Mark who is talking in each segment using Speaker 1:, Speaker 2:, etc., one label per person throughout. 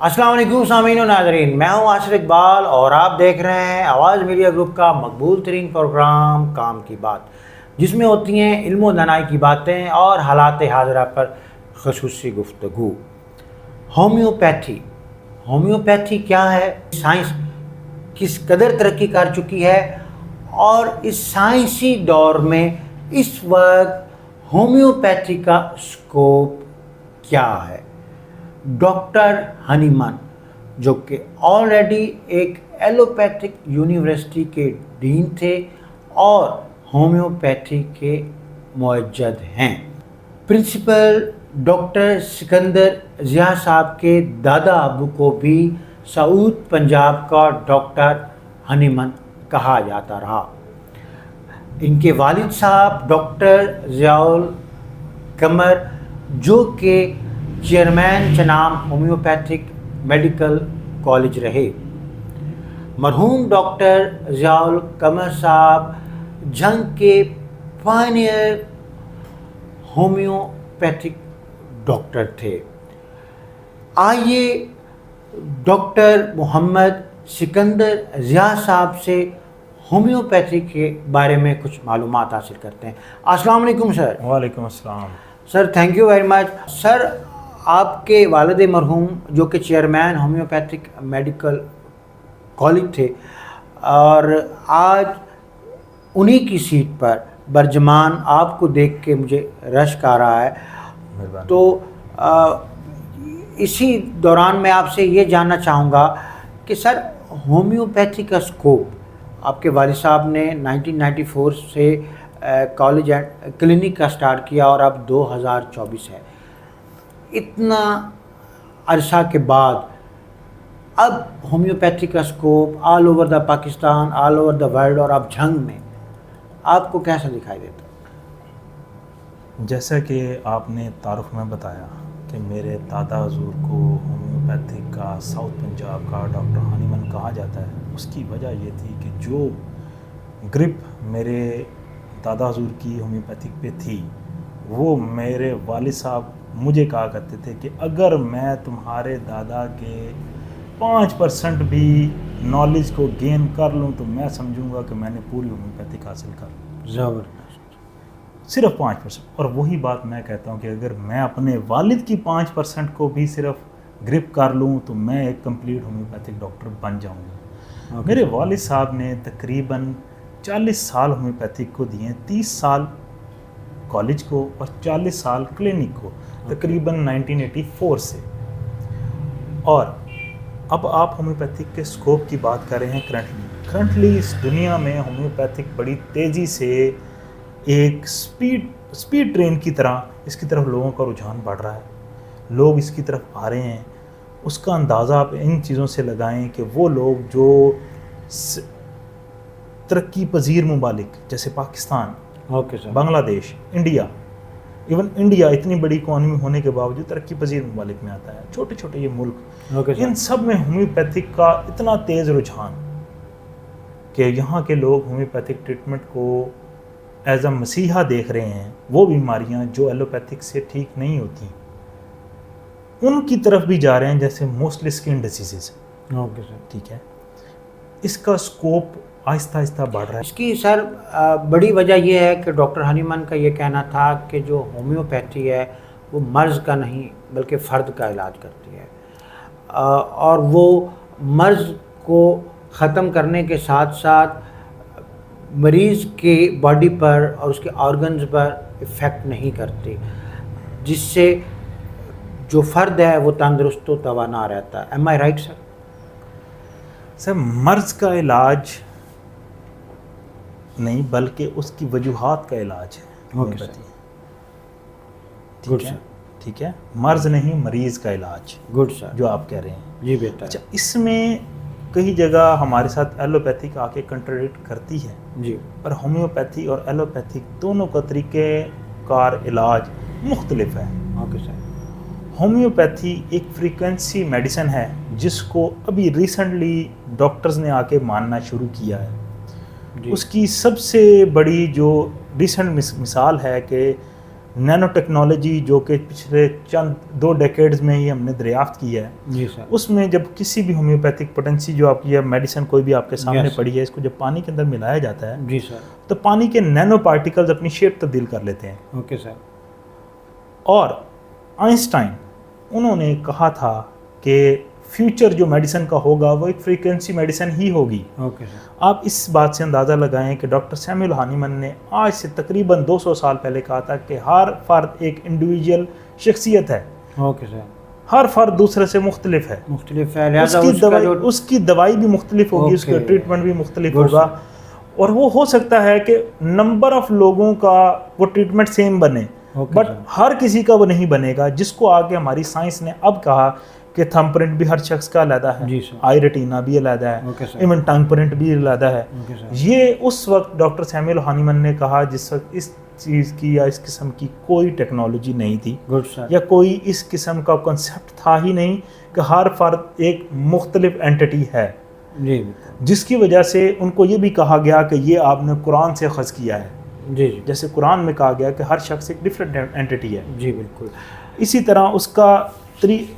Speaker 1: السلام علیکم سامعین و ناظرین، میں ہوں آصف اقبال اور آپ دیکھ رہے ہیں آواز میڈیا گروپ کا مقبول ترین پروگرام کام کی بات، جس میں ہوتی ہیں علم و دانائی کی باتیں اور حالات حاضرہ پر خصوصی گفتگو۔ ہومیوپیتھی کیا ہے؟ سائنس کس قدر ترقی کر چکی ہے اور اس سائنسی دور میں اس وقت ہومیوپیتھی کا اسکوپ کیا ہے؟ ڈاکٹر ہنی من، جو کہ آلریڈی ایک ایلوپیتھک یونیورسٹی کے ڈین تھے اور ہومیوپیتھی کے معجد ہیں، پرنسپل ڈاکٹر سکندر ضیاء صاحب کے دادا ابو کو بھی سعود پنجاب کا ڈاکٹر ہنی من کہا جاتا رہا۔ ان کے والد صاحب ڈاکٹر ضیاء القمر، جو کہ چیئرمین چنام ہومیوپیتھک میڈیکل کالج رہے۔ مرحوم ڈاکٹر ضیاء القمر صاحب جنگ کے پائنیئر ہومیوپیتھک ڈاکٹر تھے۔ آئیے ڈاکٹر محمد سکندر ضیاء صاحب سے ہومیوپیتھی کے بارے میں کچھ معلومات حاصل کرتے ہیں۔ السلام علیکم سر۔
Speaker 2: وعلیکم السلام
Speaker 1: سر، تھینک یو ویری مچ۔ سر، آپ کے والد مرحوم جو کہ چیئرمین ہومیوپیتھک میڈیکل کالج تھے اور آج انہی کی سیٹ پر برجمان آپ کو دیکھ کے مجھے رشک آ رہا ہے، تو اسی دوران میں آپ سے یہ جاننا چاہوں گا کہ سر، ہومیوپیتھی کا اسکوپ آپ کے والد صاحب نے 1994 سے کالج اینڈ کلینک کا سٹارٹ کیا اور اب 2024 ہے۔ اتنا عرصہ کے بعد اب ہومیوپیتھی کا scope all over the Pakistan, all over the world اور اب جنگ میں آپ کو کیسا دکھائی دیتا؟
Speaker 2: جیسا کہ آپ نے تعارف میں بتایا کہ میرے دادا حضور کو ہومیوپیتھک کا ساؤتھ پنجاب کا ڈاکٹر ہنی من کہا جاتا ہے، اس کی وجہ یہ تھی کہ جو گرپ میرے دادا حضور کی ہومیوپیتھک پہ تھی، وہ میرے والد صاحب مجھے کہا کرتے تھے کہ اگر میں تمہارے دادا کے 5% بھی نالج کو گین کر لوں تو میں سمجھوں گا کہ میں نے پوری ہومیوپیتھک حاصل کر لوں۔
Speaker 1: زبردست۔
Speaker 2: صرف 5%، اور وہی بات میں کہتا ہوں کہ اگر میں اپنے والد کی 5% کو بھی صرف گرپ کر لوں تو میں ایک کمپلیٹ ہومیوپیتھک ڈاکٹر بن جاؤں گا۔ میرے والد صاحب نے تقریباً 40 سال ہومیوپیتھک کو دیے، 30 سال کالج کو اور 40 سال کلینک کو، تقریباً 1984 سے۔ اور اب آپ ہومیوپیتھک کے سکوپ کی بات کر رہے ہیں کرنٹلی اس دنیا میں ہومیوپیتھک بڑی تیزی سے ایک سپیڈ ٹرین کی طرح اس کی طرف لوگوں کا رجحان بڑھ رہا ہے، لوگ اس کی طرف آ رہے ہیں۔ اس کا اندازہ آپ ان چیزوں سے لگائیں کہ وہ لوگ جو ترقی پذیر ممالک جیسے پاکستان، بنگلہ دیش، انڈیا، ایون انڈیا اتنی بڑی اکانومی ہونے کے باوجود ترقی پذیر ممالک میں آتا ہے، چھوٹے چھوٹے یہ ملک، ان سب میں ہومیوپیتھک کا اتنا تیز رجحان کہ یہاں کے لوگ ہومیوپیتھک ٹریٹمنٹ کو ایز اے مسیحا دیکھ رہے ہیں۔ وہ بیماریاں جو ایلوپیتھک سے ٹھیک نہیں ہوتی ان کی طرف بھی جا رہے ہیں، جیسے موسٹلی اسکن ڈیزیزز۔ ٹھیک ہے، اس کا اسکوپ آہستہ آہستہ بڑھ رہا ہے۔
Speaker 1: اس کی سر بڑی وجہ یہ ہے کہ ڈاکٹر ہنی من کا یہ کہنا تھا کہ جو ہومیوپیتھی ہے وہ مرض کا نہیں بلکہ فرد کا علاج کرتی ہے، اور وہ مرض کو ختم کرنے کے ساتھ ساتھ مریض کی باڈی پر اور اس کے آرگنز پر افیکٹ نہیں کرتی، جس سے جو فرد ہے وہ تندرست و توانا رہتا ہے۔ ایم آئی رائٹ سر؟
Speaker 2: سر، مرض کا علاج نہیں بلکہ اس کی وجوہات کا علاج ہے ہومیوپیتھی۔ ٹھیک ہے، مرض نہیں مریض کا علاج۔
Speaker 1: گڈ سر،
Speaker 2: جو آپ کہہ رہے ہیں
Speaker 1: جی بہتر۔
Speaker 2: اچھا، اس میں کئی جگہ ہمارے ساتھ ایلوپیتھک آ کے کنٹراڈکٹ کرتی ہے
Speaker 1: جی،
Speaker 2: پر ہومیوپیتھی اور ایلوپیتھک دونوں کا طریقہ کار علاج مختلف ہے۔
Speaker 1: Okay sir.
Speaker 2: ہومیوپیتھی ایک فریکوینسی میڈیسن ہے جس کو ابھی ریسنٹلی ڈاکٹرز نے آ کے ماننا شروع کیا ہے۔ اس کی سب سے بڑی جو ریسنٹ مثال ہے کہ نینو ٹیکنالوجی جو کہ پچھلے چند 2 ڈیکیڈز میں ہی ہم نے دریافت کی ہے،
Speaker 1: جی سر،
Speaker 2: اس میں جب کسی بھی ہومیوپیتھک پوٹینسی جو آپ کی میڈیسن کوئی بھی آپ کے سامنے
Speaker 1: Yes.
Speaker 2: پڑی ہے، اس کو جب پانی کے اندر ملایا جاتا ہے
Speaker 1: جی سر،
Speaker 2: تو پانی کے نینو پارٹیکلز اپنی شیپ تبدیل کر لیتے ہیں.
Speaker 1: اوکے سر،
Speaker 2: اور آئنسٹائن انہوں نے کہا تھا کہ فیوچر جو میڈیسن کا ہوگا وہ ایک فریکوینسی میڈیسن ہی ہوگی.
Speaker 1: اوکے سر،
Speaker 2: آپ اس بات سے اندازہ لگائیں کہ ڈاکٹر سیموئل ہانیمن نے آج سے تقریباً 200 سال پہلے کہا تھا کہ ہر فرد ایک انڈیویجول شخصیت ہے،
Speaker 1: اوکے سر،
Speaker 2: ہر فرد دوسرے سے مختلف ہے،
Speaker 1: مختلف ہے، لہٰذا
Speaker 2: اس کی دوائی بھی مختلف ہوگی، اس کا
Speaker 1: Okay.
Speaker 2: ٹریٹمنٹ بھی مختلف
Speaker 1: Good,
Speaker 2: ہوگا، اور وہ ہو سکتا ہے کہ نمبر آف لوگوں کا وہ ٹریٹمنٹ سیم بنے،
Speaker 1: Okay,
Speaker 2: بٹ
Speaker 1: sir.
Speaker 2: ہر کسی کا وہ نہیں بنے گا، جس کو آگے ہماری سائنس نے اب کہا کہ تھم پرنٹ بھی ہر شخص کا علیحدہ ہے،
Speaker 1: جی سر،
Speaker 2: آئی ریٹینا بھی علیحدہ ہے،
Speaker 1: اوکے سر،
Speaker 2: ایون ٹنگ پرنٹ بھی علیحدہ ہے.
Speaker 1: اوکے سر،
Speaker 2: یہ اس وقت ڈاکٹر سیموئل ہانیمن نے کہا جس وقت اس چیز کی یا اس قسم کی کوئی ٹیکنالوجی نہیں تھی،
Speaker 1: گڈ سر،
Speaker 2: یا کوئی اس قسم کا کنسیپٹ تھا ہی نہیں کہ ہر فرد ایک مختلف اینٹی ہے،
Speaker 1: جی بالکل،
Speaker 2: جس کی وجہ سے ان کو یہ بھی کہا گیا کہ یہ آپ نے قرآن سے اخذ کیا ہے.
Speaker 1: جی جی
Speaker 2: جیسے قرآن میں کہا گیا کہ ہر شخص ایک ڈفرینٹ اینٹی ہے،
Speaker 1: جی بالکل،
Speaker 2: اسی طرح اس کا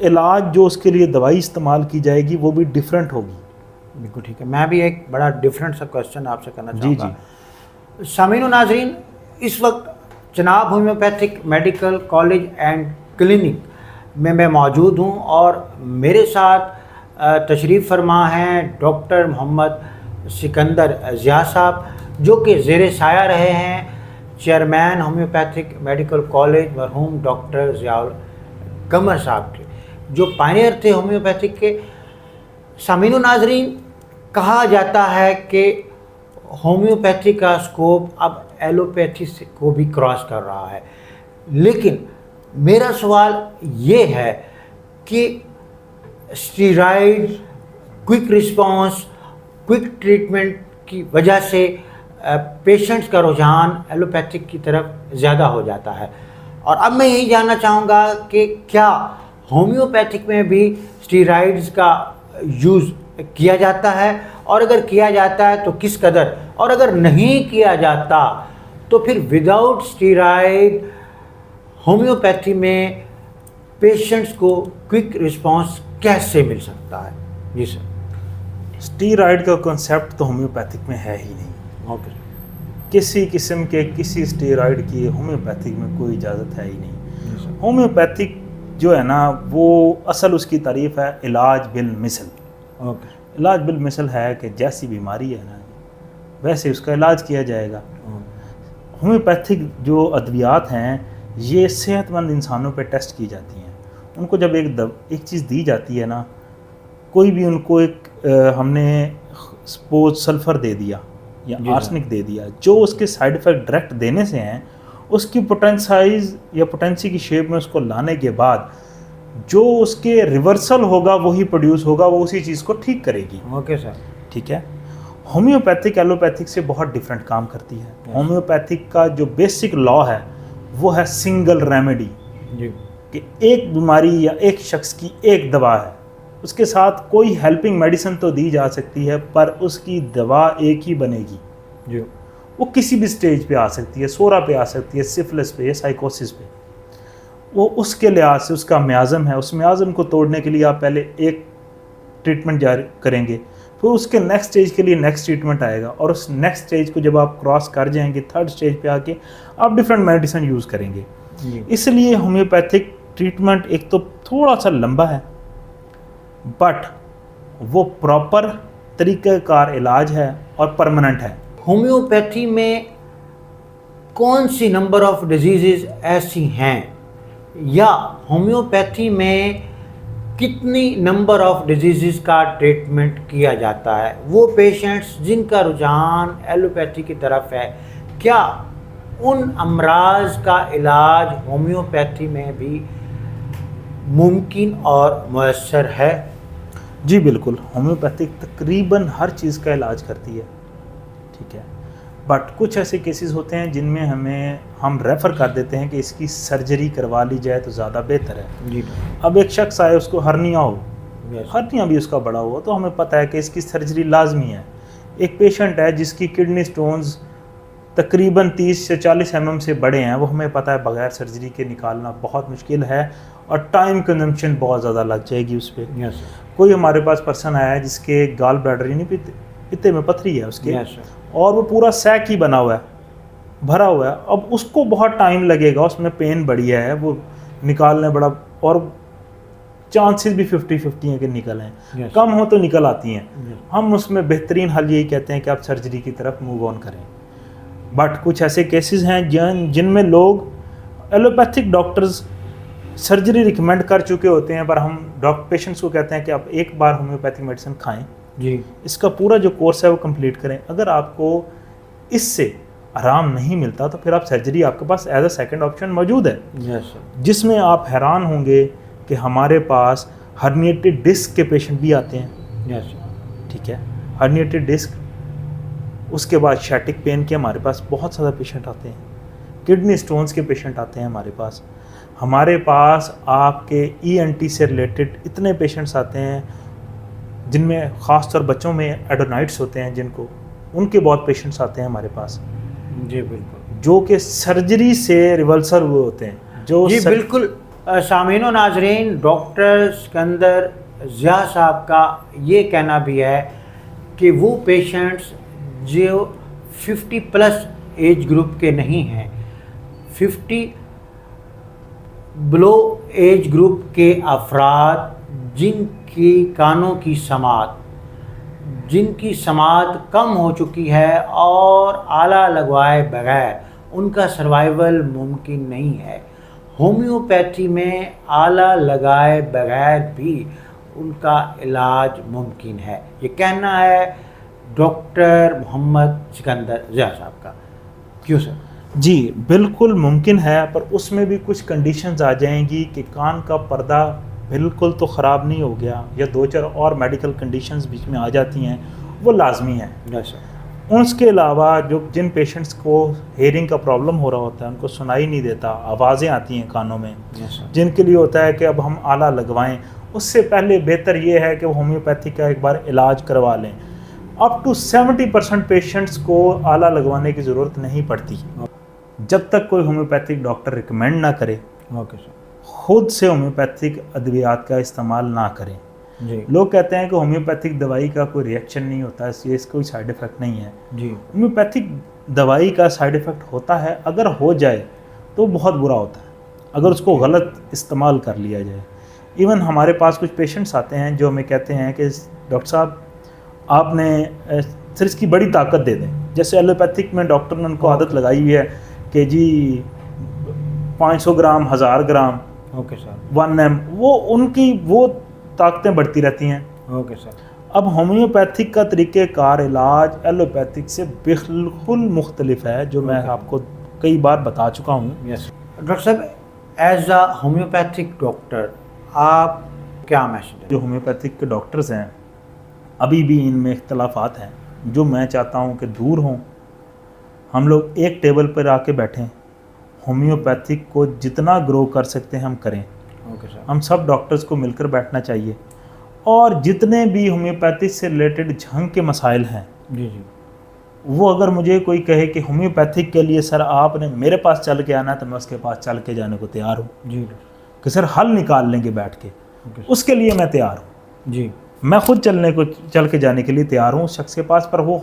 Speaker 2: علاج جو اس کے لیے دوائی استعمال کی جائے گی وہ بھی ڈفرینٹ ہوگی.
Speaker 1: بالکل ٹھیک ہے. میں بھی ایک بڑا ڈفرینٹ سا کوشچن آپ سے کرنا
Speaker 2: جی
Speaker 1: چاہوں گا. سامعین و ناظرین، اس وقت جناب homeopathic medical college and clinic میں موجود ہوں، اور میرے ساتھ تشریف فرما ہیں ڈاکٹر محمد سکندر ضیاء صاحب، جو کہ زیر سایہ رہے ہیں چیئرمین ہومیوپیتھک میڈیکل کالج مرحوم ڈاکٹر ضیاء القمر صاحب کے، جو پائنیئر تھے ہومیوپیتھک کے. سامعین و ناظرین، کہا جاتا ہے کہ ہومیوپیتھی کا اسکوپ اب ایلوپیتھی کو بھی کراس کر رہا ہے، لیکن میرا سوال یہ ہے کہ steroid, quick response, quick treatment کی وجہ سے پیشنٹس کا رجحان ایلوپیتھک کی طرف زیادہ ہو جاتا ہے، اور اب میں یہی جاننا چاہوں گا کہ کیا ہومیوپیتھک میں بھی اسٹیرائڈز کا یوز کیا جاتا ہے، اور اگر کیا جاتا ہے تو کس قدر، اور اگر نہیں کیا جاتا تو پھر وداؤٹ اسٹیرائڈ ہومیوپیتھی میں پیشنٹس کو کوئک رسپانس کیسے مل سکتا ہے؟ جی سر.
Speaker 2: اسٹیرائڈ کا کنسیپٹ تو ہومیوپیتھک میں ہے ہی نہیں.
Speaker 1: اوکے،
Speaker 2: کسی قسم کے کسی اسٹیرائڈ کی ہومیوپیتھک میں کوئی اجازت ہے ہی نہیں. ہومیوپیتھک جو ہے نا وہ اصل اس کی تعریف ہے علاج بالمثل.
Speaker 1: اوکے،
Speaker 2: علاج بالمثل ہے کہ جیسی بیماری ہے نا ویسے اس کا علاج کیا جائے گا. ہومیوپیتھک جو ادویات ہیں یہ صحت مند انسانوں پہ ٹیسٹ کی جاتی ہیں. ان کو جب ایک چیز دی جاتی ہے نا، کوئی بھی ان کو ایک ہم نے سپوز سلفر دے دیا یا آرسنک دے دیا، جو اس کے سائیڈ افیکٹ ڈائریکٹ دینے سے ہیں، اس کی پوٹینسائز یا پوٹینسی کی شیپ میں اس کو لانے کے بعد جو اس کے ریورسل ہوگا وہی پروڈیوس ہوگا، وہ اسی چیز کو ٹھیک کرے گی.
Speaker 1: Okay sir.
Speaker 2: ٹھیک ہے. ہومیوپیتھک ایلوپیتھک سے بہت ڈفرینٹ کام کرتی ہے. ہومیوپیتھک کا جو بیسک لا ہے وہ ہے سنگل ریمیڈی،
Speaker 1: جی،
Speaker 2: کہ ایک بیماری یا ایک شخص کی ایک دوا ہے، اس کے ساتھ کوئی ہیلپنگ میڈیسن تو دی جا سکتی ہے پر اس کی دوا ایک ہی بنے گی.
Speaker 1: جی،
Speaker 2: وہ کسی بھی سٹیج پہ آ سکتی ہے، سورا پہ آ سکتی ہے، سفلس پہ یا سائیکوسس پہ. وہ اس کے لحاظ سے اس کا میازم ہے، اس میازم کو توڑنے کے لیے آپ پہلے ایک ٹریٹمنٹ جاری کریں گے، پھر اس کے نیکسٹ سٹیج کے لیے نیکسٹ ٹریٹمنٹ آئے گا، اور اس نیکسٹ سٹیج کو جب آپ کراس کر جائیں گے تھرڈ سٹیج پہ آ کے آپ ڈفرینٹ میڈیسن یوز کریں گے. اس لیے ہومیوپیتھک ٹریٹمنٹ ایک تو تھوڑا سا لمبا ہے، بٹ وہ پراپر طریقہ کار علاج ہے اور پرماننٹ ہے.
Speaker 1: ہومیوپیتھی میں کون سی نمبر آف ڈیزیزز ایسی ہیں، یا ہومیوپیتھی میں کتنی نمبر آف ڈیزیزز کا ٹریٹمنٹ کیا جاتا ہے؟ وہ پیشنٹس جن کا رجحان ایلوپیتھی کی طرف ہے، کیا ان امراض کا علاج ہومیوپیتھی میں بھی ممکن اور میسر ہے؟
Speaker 2: جی بالکل. ہومیوپیتھک تقریباً ہر چیز کا علاج کرتی ہے. ٹھیک ہے. بٹ کچھ ایسے کیسز ہوتے ہیں جن میں ہم ریفر کر دیتے ہیں کہ اس کی سرجری کروا لی جائے تو زیادہ بہتر ہے.
Speaker 1: جی.
Speaker 2: اب ایک شخص آئے، اس کو ہرنیا ہو،
Speaker 1: Yes.
Speaker 2: ہرنیا بھی اس کا بڑا ہوا، تو ہمیں پتہ ہے کہ اس کی سرجری لازمی ہے. ایک پیشنٹ ہے جس کی کڈنی سٹونز تقریباً 30 سے 40 mm سے بڑے ہیں، وہ ہمیں پتہ ہے بغیر سرجری کے نکالنا بہت مشکل ہے اور ٹائم کنزمپشن بہت زیادہ لگ جائے گی اس پہ. کوئی ہمارے پاس پرسن آیا ہے جس کے گال بلیڈر یعنی پتے میں پتھری ہے اس کے، اور وہ پورا سیک ہی بنا ہوا ہے، بھرا ہوا ہے. اب اس کو بہت ٹائم لگے گا، اس میں پین بڑی ہے، وہ نکالنے بڑا، اور چانسز بھی 50-50 ہیں کہ نکلیں، کم ہو تو نکل آتی ہیں. ہم اس میں بہترین حل یہی کہتے ہیں کہ آپ سرجری کی طرف موو آن کریں. بٹ کچھ ایسے کیسز ہیں جن میں لوگ ایلوپیتھک ڈاکٹرز سرجری ریکمینڈ کر چکے ہوتے ہیں، پر ہم پیشنٹس کو کہتے ہیں کہ آپ ایک بار ہومیوپیتھک میڈیسن کھائیں،
Speaker 1: جی
Speaker 2: اس کا پورا جو کورس ہے وہ کمپلیٹ کریں. اگر آپ کو اس سے آرام نہیں ملتا تو پھر آپ سرجری آپ کے پاس ایز اے سیکنڈ آپشن موجود ہے، جس میں آپ حیران ہوں گے کہ ہمارے پاس ہرنیٹڈ ڈسک کے پیشنٹ بھی آتے ہیں. ٹھیک ہے، ہرنیٹڈ ڈسک، اس کے بعد شیٹک پین کے ہمارے پاس بہت زیادہ پیشنٹ آتے ہیں، کڈنی سٹونز کے پیشنٹ آتے ہیں ہمارے پاس آپ کے ENT سے ریلیٹڈ اتنے پیشنٹس آتے ہیں جن میں خاص طور بچوں میں ایڈونائٹس ہوتے ہیں، جن کو ان کے بہت پیشنٹس آتے ہیں ہمارے پاس.
Speaker 1: جی بالکل،
Speaker 2: جو کہ سرجری سے ریولسر ہوئے ہوتے ہیں. جو
Speaker 1: جی بالکل. سامعین و ناظرین، ڈاکٹر سکندر ضیاء صاحب کا یہ کہنا بھی ہے کہ وہ پیشنٹس جو 50+ ایج گروپ کے نہیں ہیں، 50 بلو ایج گروپ کے افراد جن کی کانوں کی سماعت کم ہو چکی ہے اور آلہ لگوائے بغیر ان کا سروائیول ممکن نہیں ہے. ہومیوپیتھی میں آلہ لگائے بغیر بھی ان کا علاج ممکن ہے، یہ کہنا ہے ڈاکٹر محمد سکندر ضیاء صاحب کا. کیوں سر؟
Speaker 2: جی بالکل ممکن ہے، پر اس میں بھی کچھ کنڈیشنز آ جائیں گی کہ کان کا پردہ بالکل تو خراب نہیں ہو گیا، یا 2-4 اور میڈیکل کنڈیشنز بیچ میں آ جاتی ہیں، وہ لازمی ہیں. اس کے علاوہ جن پیشنٹس کو ہیئرنگ کا پرابلم ہو رہا ہوتا ہے، ان کو سنائی نہیں دیتا، آوازیں آتی ہیں کانوں میں، جن کے لیے ہوتا ہے کہ اب ہم آلہ لگوائیں، اس سے پہلے بہتر یہ ہے کہ وہ ہومیوپیتھی کا ایک بار علاج کروا لیں. اپ ٹو 70% پیشنٹس کو آلہ لگوانے کی ضرورت نہیں پڑتی جب تک کوئی ہومیوپیتھک ڈاکٹر ریکمینڈ نہ کرے. خود سے ہومیوپیتھک ادویات کا استعمال نہ کریں. لوگ کہتے ہیں کہ ہومیوپیتھک دوائی کا کوئی ریئیکشن نہیں ہوتا، اس لیے اس کا کوئی سائیڈ ایفیکٹ نہیں ہے. ہومیوپیتھک دوائی کا سائیڈ ایفیکٹ ہوتا ہے، اگر ہو جائے تو بہت برا ہوتا ہے اگر اس کو غلط استعمال کر لیا جائے. ایون ہمارے پاس کچھ پیشنٹس آتے ہیں جو ہمیں کہتے ہیں کہ ڈاکٹر صاحب آپ نے سر اس کی بڑی طاقت دے دیں. جیسے ایلوپیتھک میں ڈاکٹر نے ان کو عادت لگائی ہوئی ہے کہ جی 500 گرام، 1000 گرام، 1 m، وہ ان کی وہ طاقتیں بڑھتی رہتی ہیں. اب ہومیوپیتھک کا طریقہ کار علاج ایلوپیتھک سے بالکل مختلف ہے، جو میں آپ کو کئی بار بتا چکا ہوں.
Speaker 1: ڈاکٹر صاحب، ایز اے ہومیوپیتھک ڈاکٹر آپ کیا میسج؟
Speaker 2: جو ہومیوپیتھک کے ڈاکٹرز ہیں ابھی بھی ان میں اختلافات ہیں، جو میں چاہتا ہوں کہ دور ہوں. ہم لوگ ایک ٹیبل پر آ کے بیٹھیں، ہومیوپیتھک کو جتنا گرو کر سکتے ہیں ہم کریں. ہم سب ڈاکٹرز کو مل کر بیٹھنا چاہیے، اور جتنے بھی ہومیوپیتھی سے ریلیٹڈ جھنگ کے مسائل ہیں وہ اگر مجھے کوئی کہے کہ ہومیوپیتھک کے لیے سر آپ نے میرے پاس چل کے آنا ہے، تو میں اس کے پاس چل کے جانے کو تیار ہوں کہ سر حل نکال لیں گے بیٹھ کے، اس کے لیے میں تیار ہوں. میں خود چل کے جانے کے لیے تیار ہوں اس شخص کے پاس، پر وہ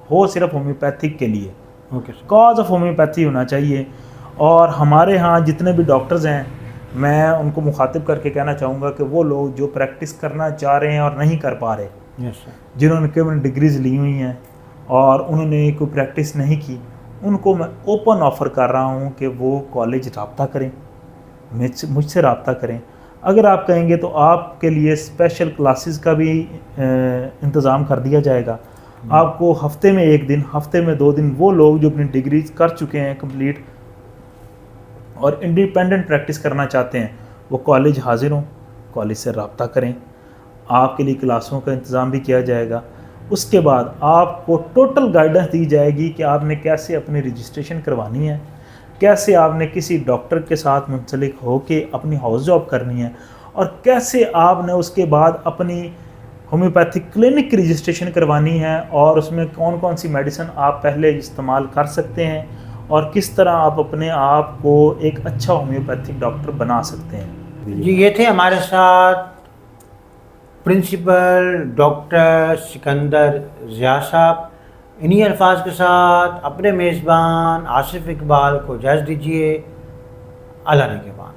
Speaker 2: ہو صرف ہومیوپیتھک کے لیے. کاز آف ہومیوپیتھی ہونا چاہیے. اور ہمارے ہاں جتنے بھی ڈاکٹرز ہیں، میں ان کو مخاطب کر کے کہنا چاہوں گا کہ وہ لوگ جو پریکٹس کرنا چاہ رہے ہیں اور نہیں کر پا رہے، جنہوں نے کیول ڈگریز لی ہوئی ہیں اور انہوں نے کوئی پریکٹس نہیں کی، ان کو میں اوپن آفر کر رہا ہوں کہ وہ کالج رابطہ کریں، مجھ سے رابطہ کریں. اگر آپ کہیں گے تو آپ کے لیے اسپیشل کلاسز کا بھی انتظام کر دیا جائے گا. آپ کو ہفتے میں 1 دن، ہفتے میں 2 دن، وہ لوگ جو اپنی ڈگری کر چکے ہیں کمپلیٹ اور انڈیپینڈنٹ پریکٹس کرنا چاہتے ہیں، وہ کالج حاضر ہوں، کالج سے رابطہ کریں. آپ کے لیے کلاسوں کا انتظام بھی کیا جائے گا. اس کے بعد آپ کو ٹوٹل گائیڈنس دی جائے گی کہ آپ نے کیسے اپنی رجسٹریشن کروانی ہے، کیسے آپ نے کسی ڈاکٹر کے ساتھ منسلک ہو کے اپنی ہاؤس جاب کرنی ہے، اور کیسے آپ نے اس کے بعد اپنی ہومیوپیتھک کلینک کی رجسٹریشن کروانی ہے اور اس میں کون کون سی میڈیسن آپ پہلے استعمال کر سکتے ہیں اور کس طرح آپ اپنے آپ کو ایک اچھا ہومیوپیتھک ڈاکٹر بنا سکتے ہیں.
Speaker 1: جی یہ تھے ہمارے ساتھ پرنسپل ڈاکٹر سکندر ضیاء صاحب. انہی الفاظ کے ساتھ اپنے میزبان آصف اقبال کو اجازت دیجیے. اللہ نگہبان.